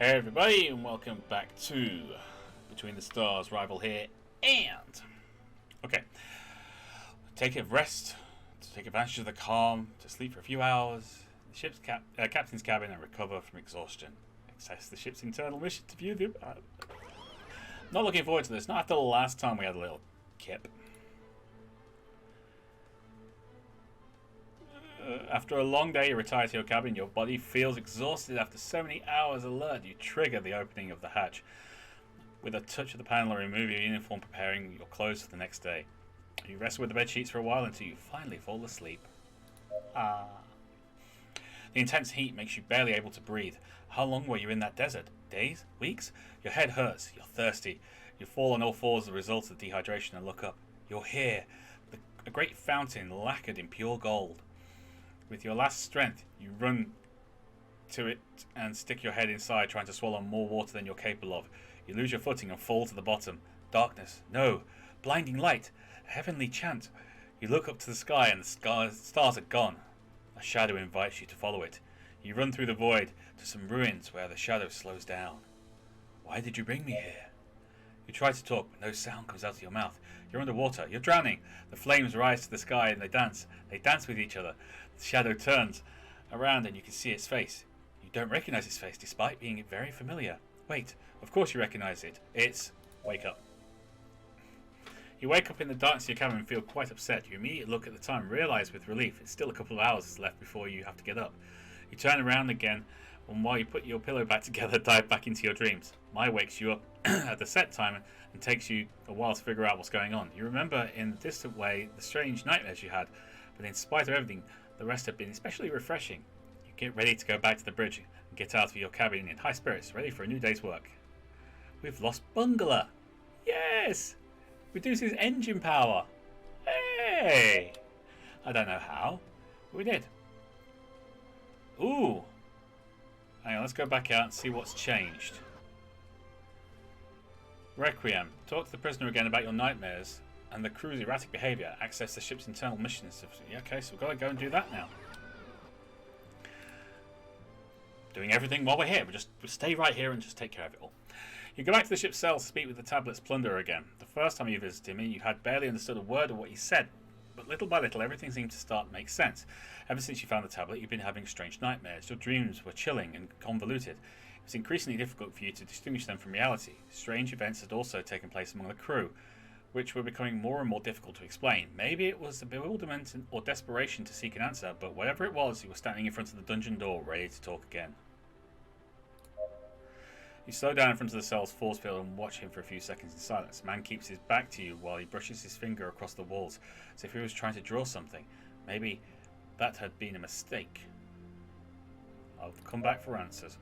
Hey everybody, and welcome back to Between the Stars Rival here. And okay, take a rest, to take advantage of the calm, to sleep for a few hours in the ship's captain's cabin and recover from exhaustion. Access the ship's internal mission to view the. Not looking forward to this. Not after the last time we had a little kip. After a long day, you retire to your cabin. Your body feels exhausted after so many hours alert. You trigger the opening of the hatch. With a touch of the panel, remove your uniform, preparing your clothes for the next day. You rest with the bed sheets for a while until you finally fall asleep. The intense heat makes you barely able to breathe. How long were you in that desert? Days? Weeks? Your head hurts. You're thirsty. You fall on all fours as a result of dehydration and look up. You're here. A great fountain lacquered in pure gold. With your last strength, you run to it and stick your head inside, trying to swallow more water than you're capable of. You lose your footing and fall to the bottom. Darkness. No. Blinding light. A heavenly chant. You look up to the sky and the stars are gone. A shadow invites you to follow it. You run through the void to some ruins where the shadow slows down. Why did you bring me here? You try to talk, but no sound comes out of your mouth. You're underwater. You're drowning. The flames rise to the sky and they dance. They dance with each other. The shadow turns around and you can see its face. You don't recognize its face despite being very familiar. Wait, of course you recognize it. It's... Wake up. You wake up in the darkness of your cabin and feel quite upset. You immediately look at the time and realize with relief it's still a couple of hours left before you have to get up. You turn around again, and while you put your pillow back together, dive back into your dreams. Mai wakes you up at the set time and takes you a while to figure out what's going on. You remember in a distant way the strange nightmares you had, but in spite of everything, the rest have been especially refreshing. You get ready to go back to the bridge and get out of your cabin in high spirits, ready for a new day's work. We've lost Bungalow. Yes! Reduces engine power. Hey! I don't know how, but we did. Ooh! Hang on, let's go back out and see what's changed. Requiem. Talk to the prisoner again about your nightmares and the crew's erratic behaviour. Access the ship's internal missions. Yeah, okay, so we've got to go and do that now. Doing everything while we're here. We'll stay right here and just take care of it all. You go back to the ship's cells to speak with the tablet's plunderer again. The first time you visited him, you had barely understood a word of what he said. But little by little, everything seemed to start to make sense. Ever since you found the tablet, you've been having strange nightmares. Your dreams were chilling and convoluted. It was increasingly difficult for you to distinguish them from reality. Strange events had also taken place among the crew, which were becoming more and more difficult to explain. Maybe it was the bewilderment or desperation to seek an answer, but whatever it was, you were standing in front of the dungeon door, ready to talk again. You slow down in front of the cell's force field and watch him for a few seconds in silence. The man keeps his back to you while he brushes his finger across the walls, as if he was trying to draw something. Maybe that had been a mistake. I'll come back for answers.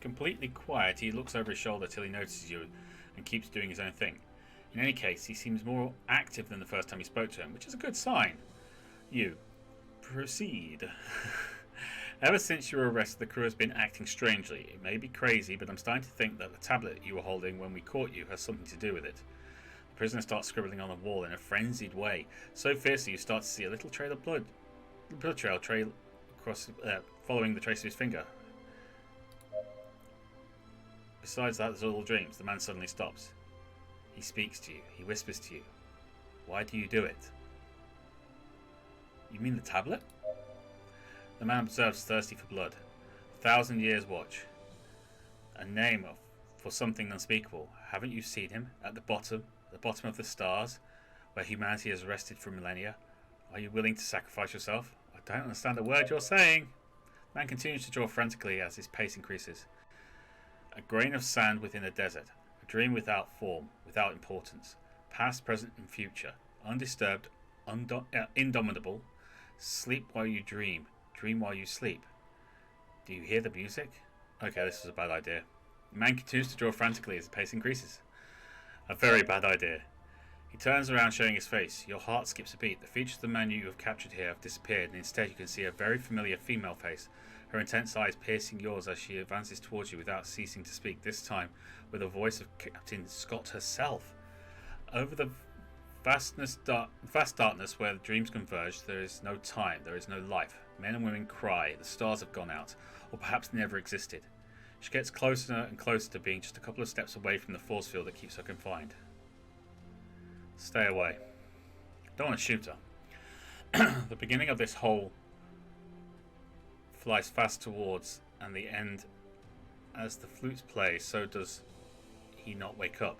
Completely quiet, he looks over his shoulder till he notices you and keeps doing his own thing. In any case, he seems more active than the first time you spoke to him, which is a good sign. You proceed. Ever since you were arrested, the crew has been acting strangely. It may be crazy, but I'm starting to think that the tablet you were holding when we caught you has something to do with it. The prisoner starts scribbling on the wall in a frenzied way, so fiercely you start to see a little trail of blood trail across, following the trace of his finger. Besides that, there's all dreams. The man suddenly stops. He speaks to you. He whispers to you. Why do you do it? You mean the tablet? The man observes, thirsty for blood. 1,000 years watch. A name for something unspeakable. Haven't you seen him at the bottom of the stars, where humanity has rested for millennia? Are you willing to sacrifice yourself? I don't understand a word you're saying. The man continues to draw frantically as his pace increases. A grain of sand within a desert. A dream without form, without importance. Past, present, and future. Undisturbed, indomitable. Sleep while you dream. Dream while you sleep. Do you hear the music? Okay, this was a bad idea. The man continues to draw frantically as the pace increases. A very bad idea. He turns around, showing his face. Your heart skips a beat. The features of the man you have captured here have disappeared, and instead you can see a very familiar female face, her intense eyes piercing yours as she advances towards you without ceasing to speak, this time with the voice of Captain Scott herself. Over the vast darkness where the dreams converge, there is no time, there is no life. Men and women cry, the stars have gone out, or perhaps they never existed. She gets closer and closer to being just a couple of steps away from the force field that keeps her confined. Stay away. Don't want to shoot her. The beginning of this hole flies fast towards, and the end. As the flutes play, so does he not wake up.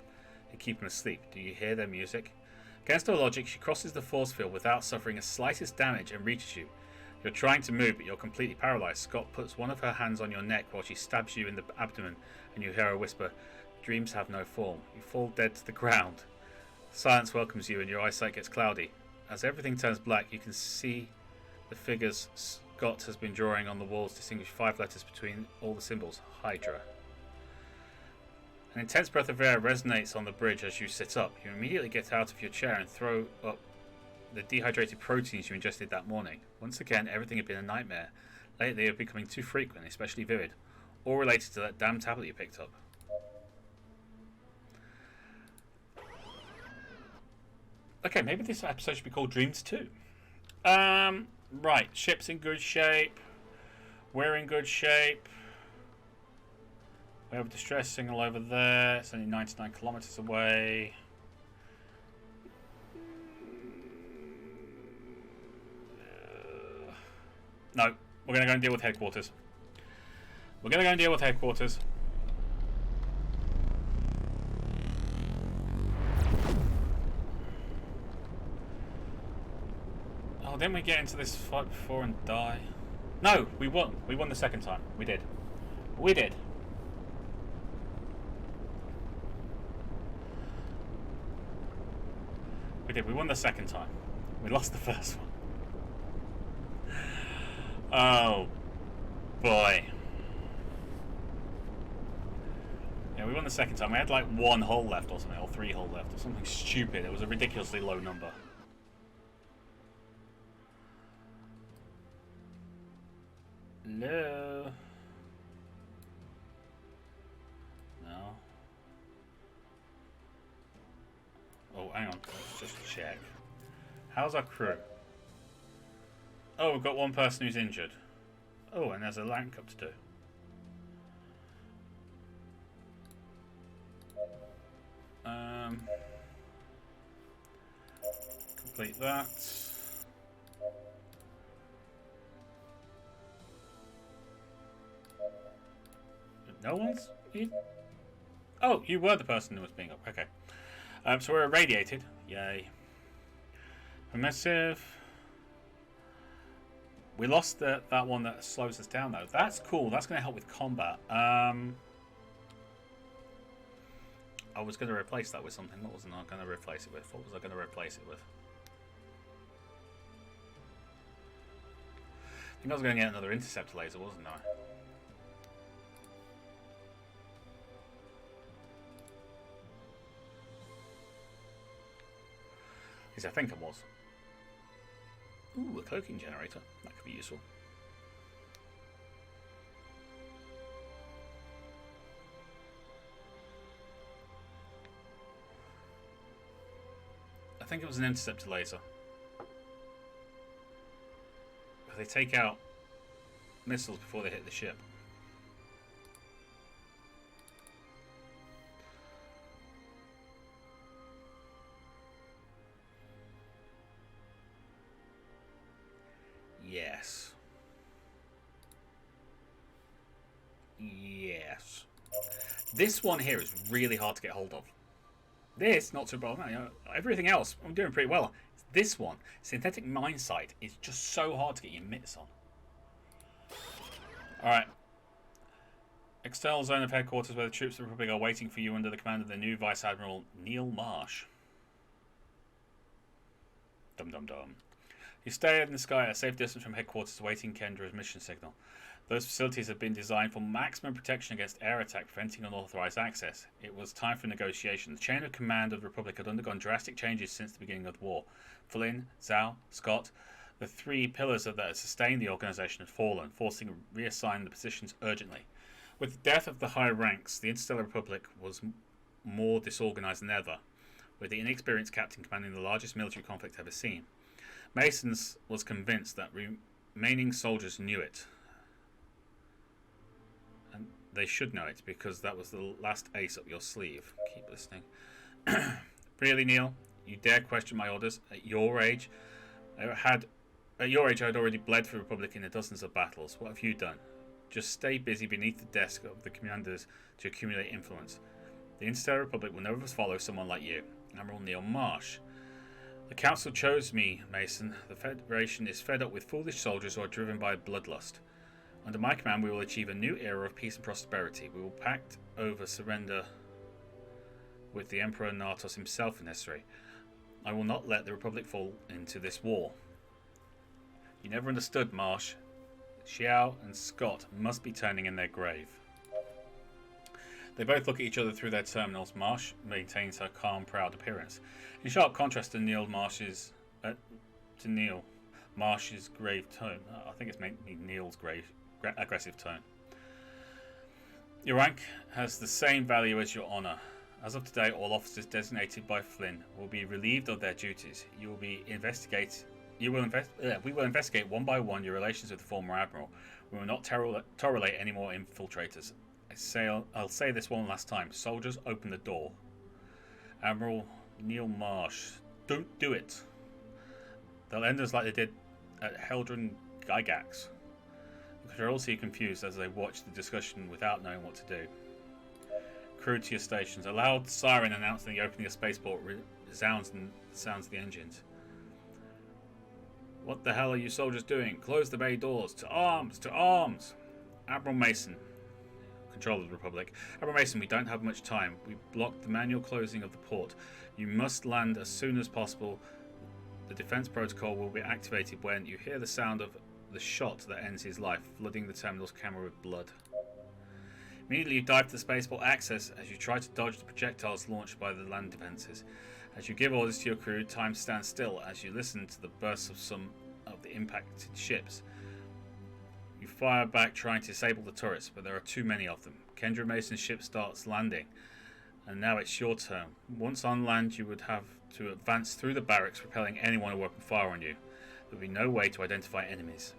They keep him asleep. Do you hear their music? Against her logic, she crosses the force field without suffering the slightest damage and reaches you. You're trying to move, but you're completely paralyzed. Scott puts one of her hands on your neck while she stabs you in the abdomen, and you hear her whisper, "Dreams have no form." You fall dead to the ground. Silence welcomes you, and your eyesight gets cloudy. As everything turns black, you can see the figures Scott has been drawing on the walls distinguish 5 letters between all the symbols. Hydra. An intense breath of air resonates on the bridge as you sit up. You immediately get out of your chair and throw up the dehydrated proteins you ingested that morning. Once again, everything had been a nightmare. Lately, they are becoming too frequent, especially vivid. All related to that damn tablet you picked up. Okay, maybe this episode should be called Dreams 2. Right, ship's in good shape. We're in good shape. We have a distress signal over there. It's only 99 kilometers away. No, we're going to go and deal with headquarters. We're going to go and deal with headquarters. Oh, didn't we get into this fight before and die? No, we won. We won the second time. We did. We did. We did. We won the second time. We lost the first one. Oh, boy. Yeah, we won the second time. We had like 1 hull left or something, or 3 hull left, or something stupid. It was a ridiculously low number. No. No. Oh, hang on. Let's just check. How's our crew? Oh, we've got 1 person who's injured. Oh, and there's a rank up to do. Complete that. No one's... Oh, you were the person who was being up. Okay. So we're irradiated. Yay. Permissive. We lost that one that slows us down, though. That's cool. That's going to help with combat. I was going to replace that with something. What was I going to replace it with? What was I going to replace it with? I think I was going to get another interceptor laser, wasn't I? At least I think I was. Ooh, a cloaking generator. That could be useful. I think it was an interceptor laser. They take out missiles before they hit the ship. Yes. Yes. This one here is really hard to get hold of. This, not so bad. You know, everything else, I'm doing pretty well. This one, synthetic mine site, is just so hard to get your mitts on. Alright. External zone of headquarters where the troops of the Republic are waiting for you under the command of the new Vice Admiral Neil Marsh. Dum dum dum. You stay in the sky at a safe distance from headquarters awaiting Kendra's mission signal. Those facilities have been designed for maximum protection against air attack, preventing unauthorized access. It was time for negotiation. The chain of command of the Republic had undergone drastic changes since the beginning of the war. Flynn, Zhao, Scott, the 3 pillars that had sustained the organization had fallen, forcing reassign the positions urgently. With the death of the high ranks, the Interstellar Republic was more disorganized than ever, with the inexperienced captain commanding the largest military conflict ever seen. Masons was convinced that remaining soldiers knew it. And They should know it, because that was the last ace up your sleeve. Keep listening. Really, Neil? You dare question my orders? At your age, I had already bled for the Republic in dozens of battles. What have you done? Just stay busy beneath the desk of the commanders to accumulate influence. The Interstellar Republic will never follow someone like you. Admiral Neil Marsh. The Council chose me, Mason. The Federation is fed up with foolish soldiers who are driven by bloodlust. Under my command, we will achieve a new era of peace and prosperity. We will pact over surrender with the Emperor Nartos himself if necessary. I will not let the Republic fall into this war. You never understood, Marsh. Xiao and Scott must be turning in their grave. They both look at each other through their terminals. Marsh maintains her calm, proud appearance, in sharp contrast to Neil Marsh's grave tone. I think it's mainly Neil's aggressive tone. Your rank has the same value as your honour. As of today, all officers designated by Flynn will be relieved of their duties. We will investigate one by one your relations with the former admiral. We will not tolerate any more infiltrators. I'll say this one last time. Soldiers, open the door. Admiral Neil Marsh, don't do it. They'll end us like they did at Hydra Gygax. The controls seem confused as they watch the discussion without knowing what to do. Crew to your stations. A loud siren announcing the opening of spaceport sounds the engines. What the hell are you soldiers doing? Close the bay doors. To arms! To arms! Admiral Mason. Control of the Republic. Admiral Mason, we don't have much time. We blocked the manual closing of the port. You must land as soon as possible. The defense protocol will be activated when you hear the sound of the shot that ends his life, flooding the terminal's camera with blood. Immediately you dive to the spaceport access as you try to dodge the projectiles launched by the land defenses. As you give orders to your crew, time stands still as you listen to the bursts of some of the impacted ships. You fire back trying to disable the turrets, but there are too many of them. Kendra Mason's ship starts landing, and now it's your turn. Once on land, you would have to advance through the barracks, repelling anyone who opened fire on you. There will be no way to identify enemies.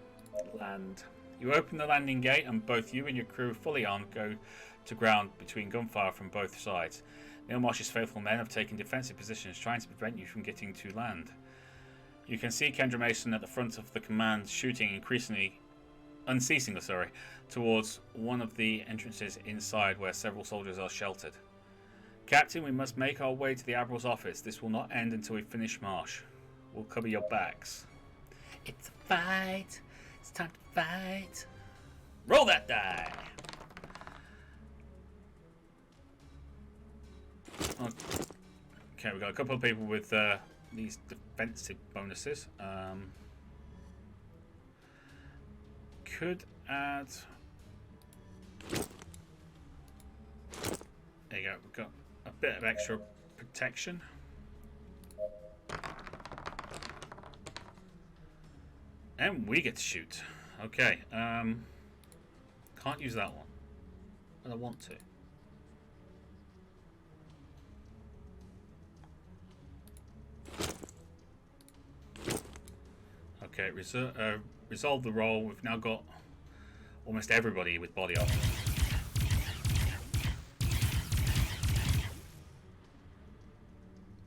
Land. You open the landing gate, and both you and your crew, fully armed, go to ground between gunfire from both sides. Neil Marsh's faithful men have taken defensive positions, trying to prevent you from getting to land. You can see Kendra Mason at the front of the command, shooting unceasingly, towards one of the entrances inside where several soldiers are sheltered. Captain, we must make our way to the Admiral's office. This will not end until we finish Marsh. We'll cover your backs. It's a fight. It's time to fight. Roll that die. Okay, we've got a couple of people with these defensive bonuses. Could add. There you go. We've got a bit of extra protection. And we get to shoot. Okay. Can't use that one. But I want to. Okay, resolve the roll. We've now got almost everybody with body armor.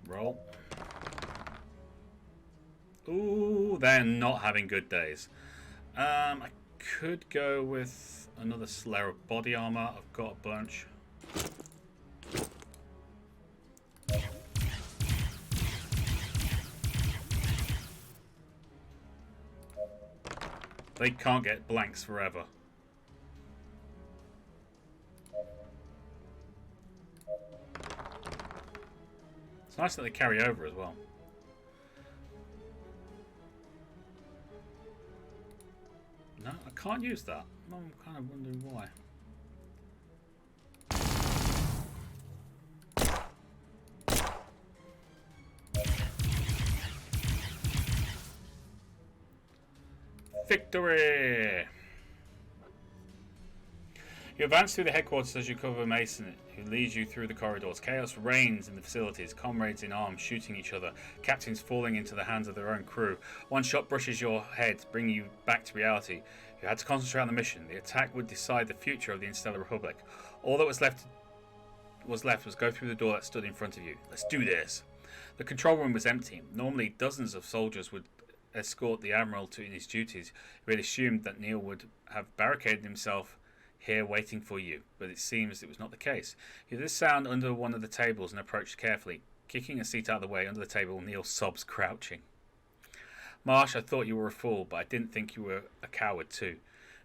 Roll. Ooh, they're not having good days. I could go with another layer of body armor. I've got a bunch. They can't get blanks forever. It's nice that they carry over as well. No, I can't use that. I'm kind of wondering why. Victory! You advance through the headquarters as you cover Mason, who leads you through the corridors. Chaos reigns in the facilities, comrades in arms shooting each other, captains falling into the hands of their own crew. One shot brushes your head, bringing you back to reality. You had to concentrate on the mission. The attack would decide the future of the Interstellar Republic. All that was left was go through the door that stood in front of you. Let's do this. The control room was empty. Normally, dozens of soldiers would escort the Admiral to his duties. We had assumed that Neil would have barricaded himself here waiting for you, but it seems it was not the case. He heard this sound under one of the tables and approached carefully. Kicking a seat out of the way under the table, Neil sobs, crouching. Marsh, I thought you were a fool, but I didn't think you were a coward too.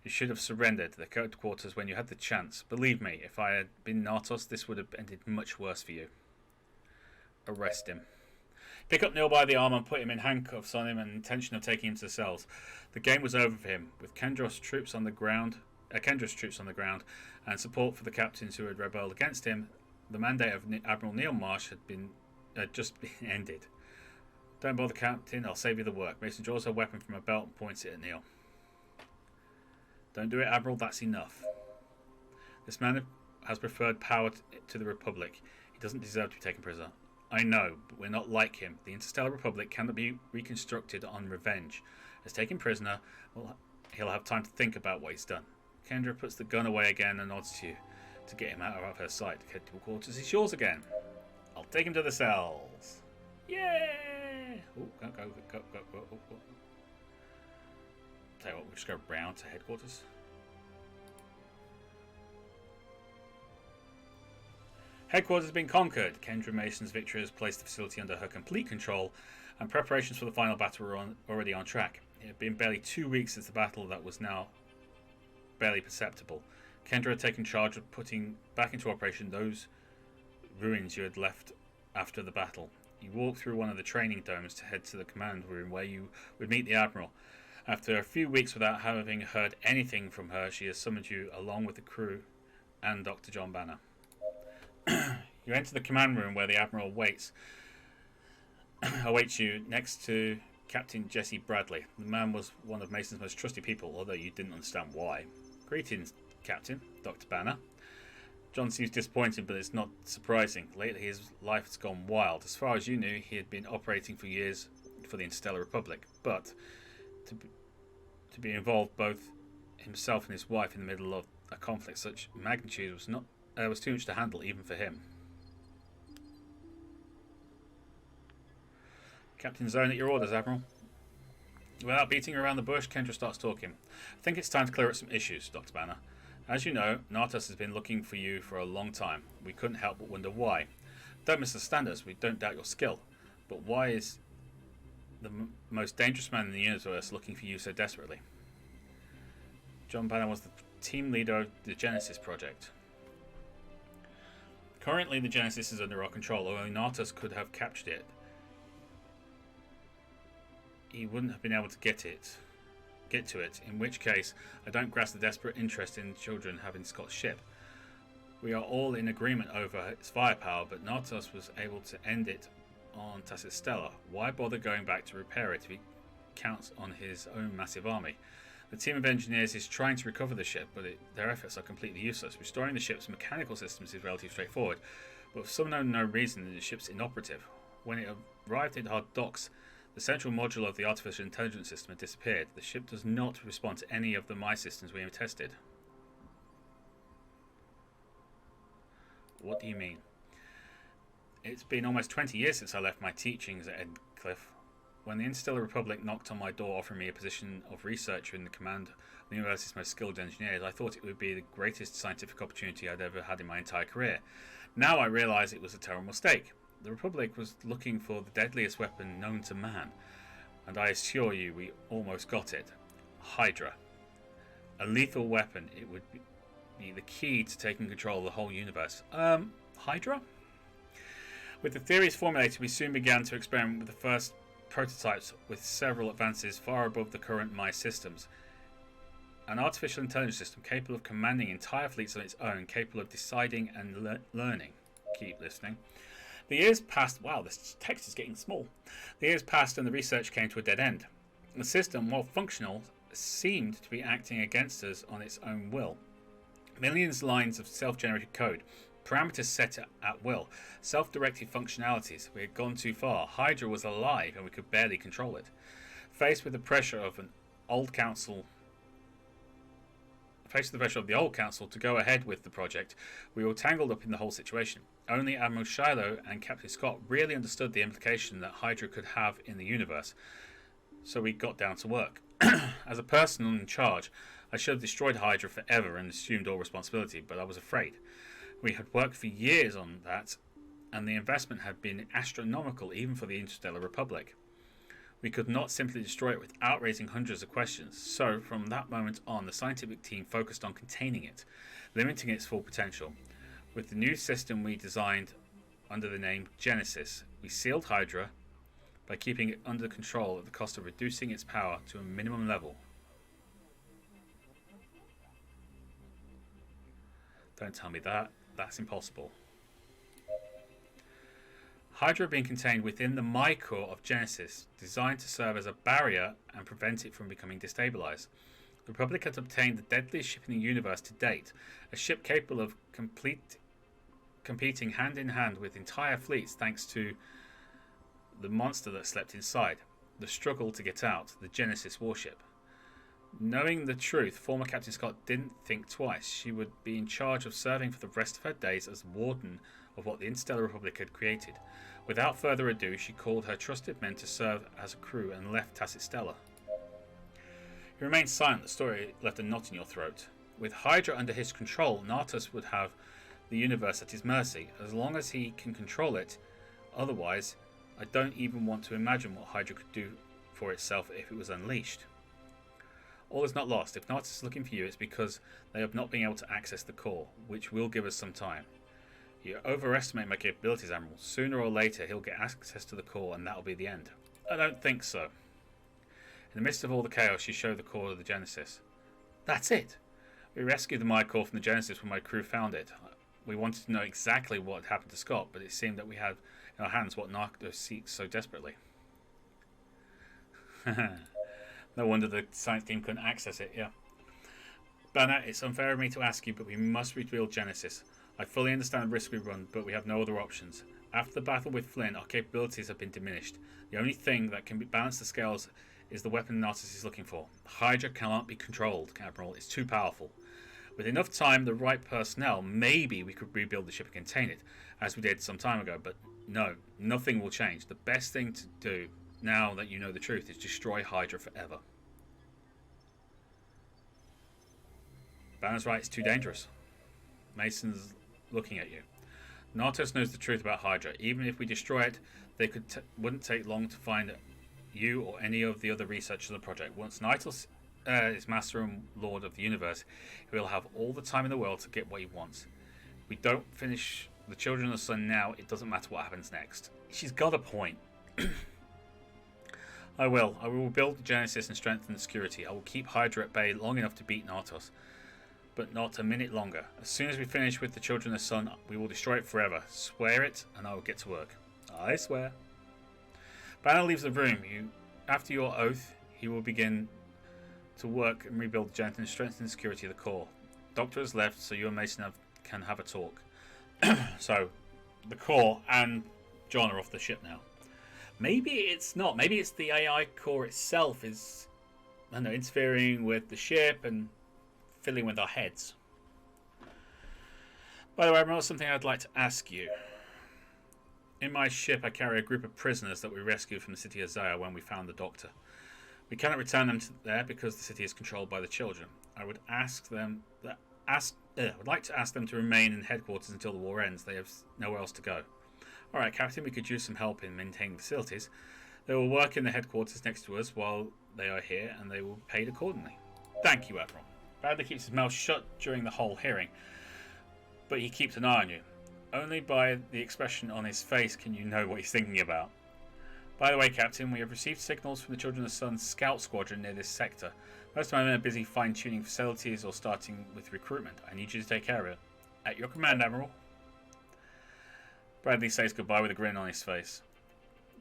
You should have surrendered to the headquarters when you had the chance. Believe me, if I had been Nartos, this would have ended much worse for you. Arrest him. Pick up Neil by the arm and put him in handcuffs on him, and intention of taking him to the cells. The game was over for him. With Kendra's troops on the ground, and support for the captains who had rebelled against him, the mandate of Admiral Neil Marsh had just been ended. Don't bother, Captain. I'll save you the work. Mason draws her weapon from her belt and points it at Neil. Don't do it, Admiral. That's enough. This man has preferred power to the Republic. He doesn't deserve to be taken prisoner. I know, but we're not like him. The Interstellar Republic cannot be reconstructed on revenge. As taken prisoner, he'll have time to think about what he's done. Kendra puts the gun away again and nods to you to get him out of her sight. Headquarters is yours again. I'll take him to the cells. Yay! Ooh, go. Tell you what, we'll just go round to headquarters. Headquarters has been conquered. Kendra Mason's victory has placed the facility under her complete control, and preparations for the final battle were already on track. It had been barely 2 weeks since the battle that was now barely perceptible. Kendra had taken charge of putting back into operation those ruins you had left after the battle. You walked through one of the training domes to head to the command room where you would meet the Admiral. After a few weeks without having heard anything from her, she has summoned you along with the crew and Dr. John Banner. You enter the command room where the Admiral awaits you next to Captain Jesse Bradley. The man was one of Mason's most trusted people, although you didn't understand why. Greetings, Captain, Dr. Banner. John seems disappointed, but it's not surprising. Lately his life has gone wild. As far as you knew, he had been operating for years for the Interstellar Republic, but to be involved both himself and his wife in the middle of a conflict such magnitude was too much to handle even for him. Captain Zone at your orders, Admiral. Without beating around the bush, Kendra starts talking. I think it's time to clear up some issues, Dr. Banner. As you know, Nartos has been looking for you for a long time. We couldn't help but wonder why. Don't misunderstand us, we don't doubt your skill. But why is the most dangerous man in the universe looking for you so desperately? John Banner was the team leader of the Genesis project. Currently the Genesis is under our control, although Nartos could have captured it. He wouldn't have been able to get to it, in which case I don't grasp the desperate interest in children having Scott's ship. We are all in agreement over its firepower, but Nartos was able to end it on Tassis Stellar. Why bother going back to repair it if he counts on his own massive army? The team of engineers is trying to recover the ship, but their efforts are completely useless. Restoring the ship's mechanical systems is relatively straightforward, but for some unknown reason the ship's inoperative. When it arrived at our docks, the central module of the artificial intelligence system had disappeared. The ship does not respond to any of the My systems we have tested. What do you mean? It's been almost 20 years since I left my teachings at Edcliffe. When the Interstellar Republic knocked on my door offering me a position of researcher in the command of the university's most skilled engineers, I thought it would be the greatest scientific opportunity I'd ever had in my entire career. Now I realise it was a terrible mistake. The Republic was looking for the deadliest weapon known to man, and I assure you we almost got it. Hydra. A lethal weapon. It would be the key to taking control of the whole universe. Hydra? With the theories formulated, we soon began to experiment with the first prototypes with several advances far above the current My systems. An artificial intelligence system capable of commanding entire fleets on its own, capable of deciding and learning. Keep listening. The years passed. Wow, this text is getting small. The years passed and the research came to a dead end. The system, while functional, seemed to be acting against us on its own will. Millions of lines of self-generated code, parameters set at will, self-directed functionalities. We had gone too far. Hydra was alive and we could barely control it. Faced with the pressure of an old council Faced with the pressure of the old council to go ahead with the project, we were tangled up in the whole situation. Only Admiral Shiloh and Captain Scott really understood the implication that Hydra could have in the universe, so we got down to work. As a person in charge, I should have destroyed Hydra forever and assumed all responsibility, but I was afraid. We had worked for years on that, and the investment had been astronomical even for the Interstellar Republic. We could not simply destroy it without raising hundreds of questions, so from that moment on, the scientific team focused on containing it, limiting its full potential. With the new system we designed under the name Genesis, we sealed Hydra by keeping it under control at the cost of reducing its power to a minimum level. Don't tell me that. That's impossible. Hydra being contained within the core of Genesis, designed to serve as a barrier and prevent it from becoming destabilized. The Republic had obtained the deadliest ship in the universe to date, a ship capable of competing hand in hand with entire fleets thanks to the monster that slept inside, the struggle to get out, the Genesis warship. Knowing the truth, former Captain Scott didn't think twice. She would be in charge of serving for the rest of her days as warden of what the Interstellar Republic had created. Without further ado, she called her trusted men to serve as a crew and left Tacit Stella. He remained silent. The story left a knot in your throat. With Hydra under his control, Nartos would have the universe at his mercy, as long as he can control it. Otherwise, I don't even want to imagine what Hydra could do for itself if it was unleashed. All is not lost. If Nartos is looking for you, it's because they have not been able to access the core, which will give us some time. You overestimate my capabilities, Admiral. Sooner or later, he'll get access to the core, and that'll be the end. I don't think so. In the midst of all the chaos, you show the core of the Genesis. That's it. We rescued the core from the Genesis when my crew found it. We wanted to know exactly what had happened to Scott, but it seemed that we had in our hands what Narcos seeks so desperately. No wonder the science team couldn't access it, yeah. Banner, it's unfair of me to ask you, but we must reveal Genesis. I fully understand the risk we run, but we have no other options. After the battle with Flynn, our capabilities have been diminished. The only thing that can balance the scales is the weapon Narcissus is looking for. Hydra cannot be controlled, Admiral. It's too powerful. With enough time, the right personnel, maybe we could rebuild the ship and contain it, as we did some time ago, but no, nothing will change. The best thing to do, now that you know the truth, is destroy Hydra forever. Banner's right, it's too dangerous. Mason's looking at you. Nartos knows the truth about Hydra. Even if we destroy it, they wouldn't take long to find you or any of the other researchers on the project. Once Nartos is master and lord of the universe, he will have all the time in the world to get what he wants. If we don't finish the Children of the Sun now, it doesn't matter what happens next. She's got a point. I will build the Genesis and strengthen the security. I will keep Hydra at bay long enough to beat Nartos, but not a minute longer. As soon as we finish with the Children of the Sun, we will destroy it forever. Swear it, and I will get to work. I swear. Banner leaves the room. After your oath, he will begin to work and rebuild the Genesis and strengthen the security of the core. Doctor has left, so you and Mason can have a talk. So, the core and John are off the ship now. Maybe it's not. Maybe it's the AI core itself is, I don't know, interfering with the ship and filling with our heads. By the way, I remember something I'd like to ask you. In my ship, I carry a group of prisoners that we rescued from the city of Zaya when we found the Doctor. We cannot return them there because the city is controlled by the children. I would like to ask them to remain in headquarters until the war ends. They have nowhere else to go. Alright, Captain, we could use some help in maintaining facilities. They will work in the headquarters next to us while they are here, and they will be paid accordingly. Thank you, Admiral. Bradley keeps his mouth shut during the whole hearing, but he keeps an eye on you. Only by the expression on his face can you know what he's thinking about. By the way, Captain, we have received signals from the Children of the Sun scout squadron near this sector. Most of my men are busy fine-tuning facilities or starting with recruitment. I need you to take care of it. At your command, Admiral. Bradley says goodbye with a grin on his face.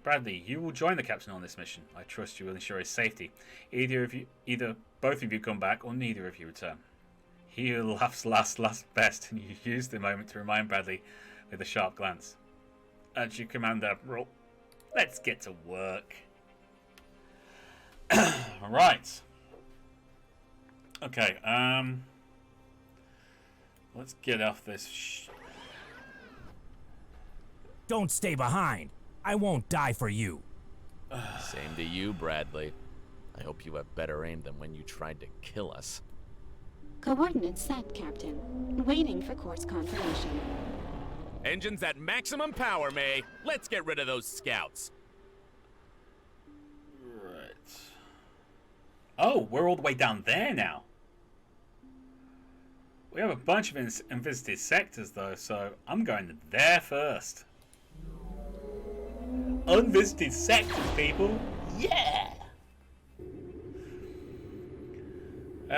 Bradley, you will join the captain on this mission. I trust you will ensure his safety. Either both of you come back or neither of you return. He who laughs last best, and you use the moment to remind Bradley with a sharp glance. At your command, Admiral. Let's get to work. Right. Okay, Let's get off this Don't stay behind. I won't die for you. Same to you, Bradley. I hope you have better aim than when you tried to kill us. Coordinates set, Captain. Waiting for course confirmation. Engines at maximum power, May. Let's get rid of those scouts. Right. Oh, we're all the way down there now. We have a bunch of unvisited sectors, though, so I'm going there first. Unvisited sectors, people. Yeah!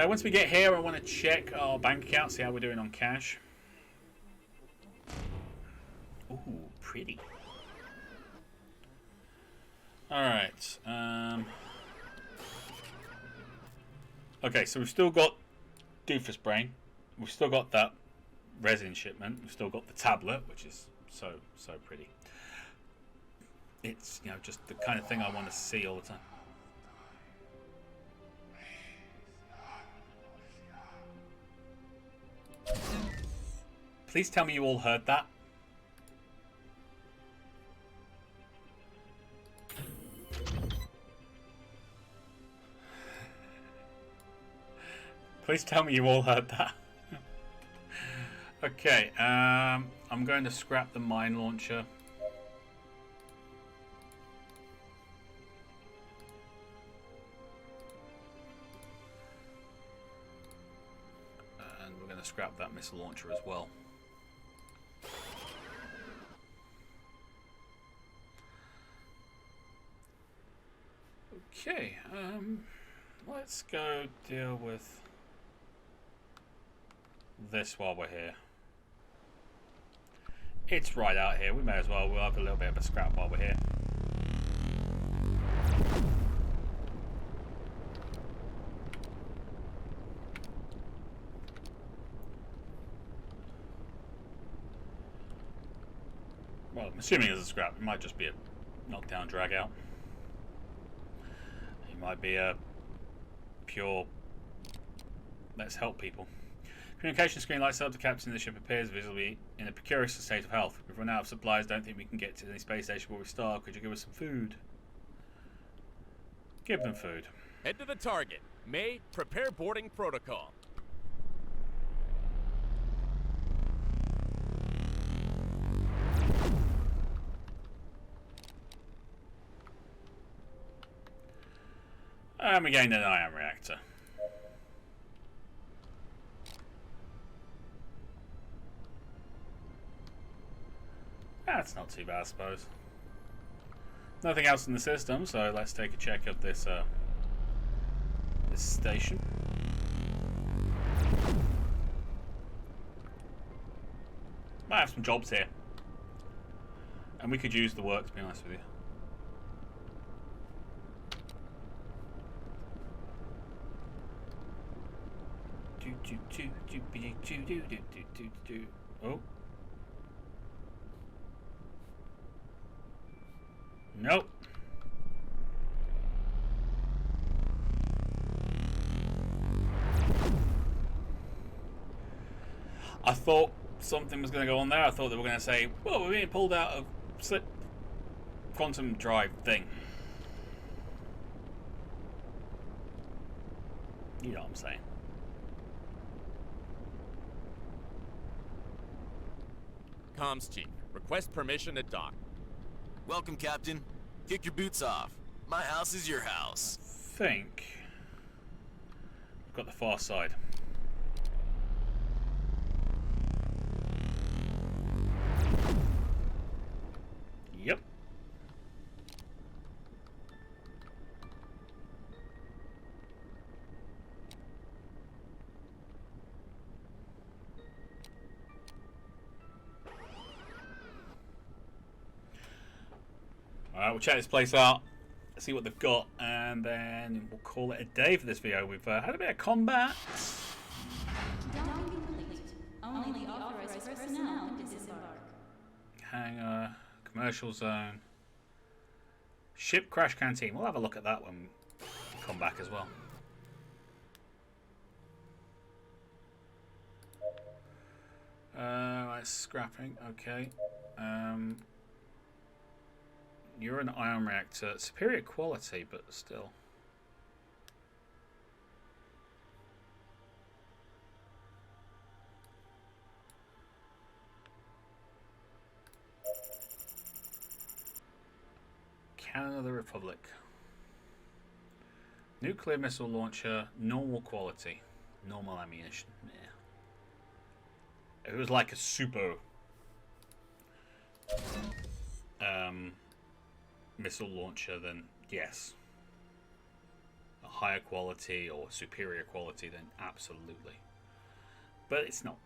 Once we get here, I want to check our bank account, see how we're doing on cash. Ooh, pretty. Alright. Okay, so we've still got Doofus Brain. We've still got that resin shipment. We've still got the tablet, which is so pretty. It's, you know, just the kind of thing I want to see all the time. Please tell me you all heard that. Please tell me you all heard that. Okay, I'm going to scrap the mine launcher. And we're going to scrap that missile launcher as well. Okay, let's go deal with this while we're here. It's right out here. We may as well. We'll have a little bit of a scrap while we're here. Well, I'm assuming it's a scrap. It might just be a knockdown drag out. It might be a pure let's help people. Communication screen lights up. The captain of the ship appears visibly in a precarious state of health. We've run out of supplies. Don't think we can get to the space station where we start. Could you give us some food? Give them food. Head to the target. May, prepare boarding protocol. And we gained an ion reactor. That's not too bad, I suppose. Nothing else in the system, so let's take a check of this this station. Might have some jobs here, and we could use the work, to be honest with you. Oh. Nope. I thought something was going to go on there. I thought they were going to say, well, we're being pulled out of slip quantum drive thing. You know what I'm saying. Comms chief, request permission to dock. Welcome, Captain. Kick your boots off. My house is your house. I think I've got the far side. Yep. Alright, we'll check this place out, see what they've got, and then we'll call it a day for this video. We've had a bit of combat. Only the authorized personnel can disembark. Hangar, commercial zone, ship crash canteen. We'll have a look at that when we come back as well. That's scrapping. Okay. You're an ion reactor. Superior quality, but still. Canada, the Republic. Nuclear missile launcher, normal quality. Normal ammunition. Yeah. If it was like a super missile launcher, then yes. A higher quality or superior quality, then absolutely. But it's not.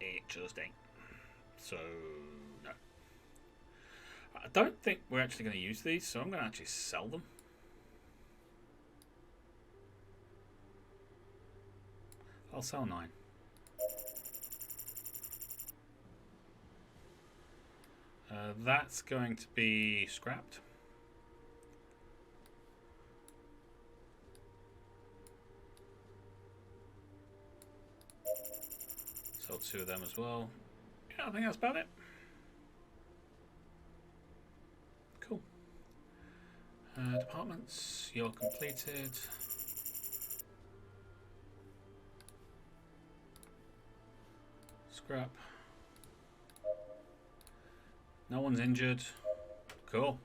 It just ain't. So, no. I don't think we're actually going to use these, so I'm going to actually sell them. I'll sell 9. That's going to be scrapped. Sell 2 of them as well. Yeah, I think that's about it. Cool. Departments, you're completed. Scrap. No one's injured. Cool.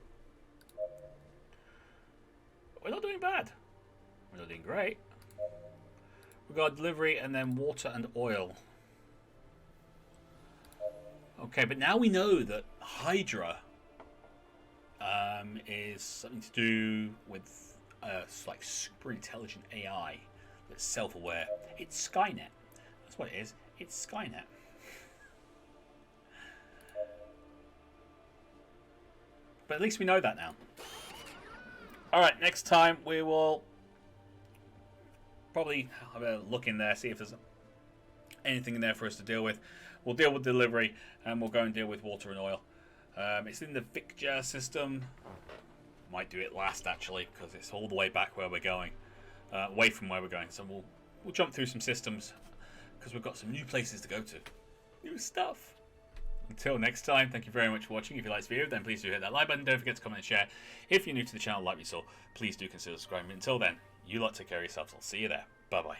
We're not doing bad. We're not doing great. We've got delivery and then water and oil. Okay, but now we know that Hydra is something to do with like super intelligent AI that's self-aware. It's Skynet. That's what it is. It's Skynet. But at least we know that now. Alright, next time we will probably have a look in there, see if there's anything in there for us to deal with. We'll deal with delivery, and we'll go and deal with water and oil. It's in the Hydra system. Might do it last, actually, because it's all the way back where we're going. Away from where we're going. So we'll jump through some systems, because we've got some new places to go to. New stuff. Until next time, thank you very much for watching. If you liked this video, then please do hit that like button. Don't forget to comment and share. If you're new to the channel like we saw, please do consider subscribing. Until then, you lot take care of yourselves. I'll see you there. Bye-bye.